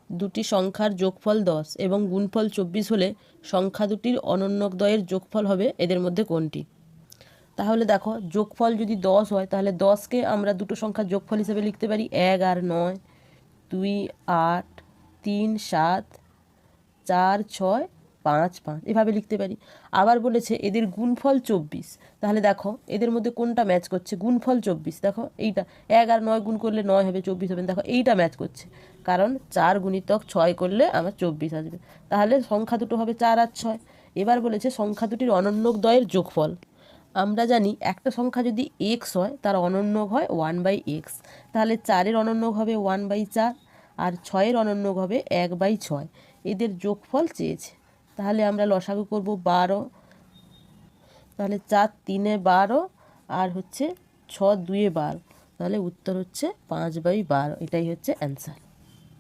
দুটি সংখ্যার যোগফল 10 এবং গুণফল 24 হলে সংখ্যা দুটির অনন্যকদ্বয়ের যোগফল হবে এদের মধ্যে কোনটি? তাহলে দেখো, যোগফল যদি 10 হয় তাহলে 10কে আমরা দুটো সংখ্যার যোগফল হিসেবে লিখতে পারি 1 আর 9, 2 8, 3 7, 4 6, 5 5 এভাবে লিখতে পারি। আবার বলেছে এদের গুণফল 24, তাহলে দেখো এদের মধ্যে কোনটা ম্যাচ করছে? গুণফল 24, দেখো এইটা 1 আর 9 গুণ করলে 9 হবে, 24 হবে, দেখো এইটা ম্যাচ করছে, কারণ 4 গুণিতক 6 করলে আমার 24 আসবে। তাহলে সংখ্যা দুটো হবে 4 আর 6। এবার বলেছে সংখ্যা দুটির অনন্যকদ্বয়ের যোগফল। আমরা জানি একটা সংখ্যা যদি এক্স হয় তার অনন্যক হয় 1/x, তাহলে 4-এর অনন্যক হবে 1/4 আর 6-এর অনন্যক হবে 1/6। এদের যোগফল চেয়েছে, তাহলে আমরা লসাগু করব 12, তাহলে 4 3-এ 12 আর হচ্ছে 6 2-এ 12, তাহলে উত্তর হচ্ছে 5/12। এটাই হচ্ছে অ্যান্সার।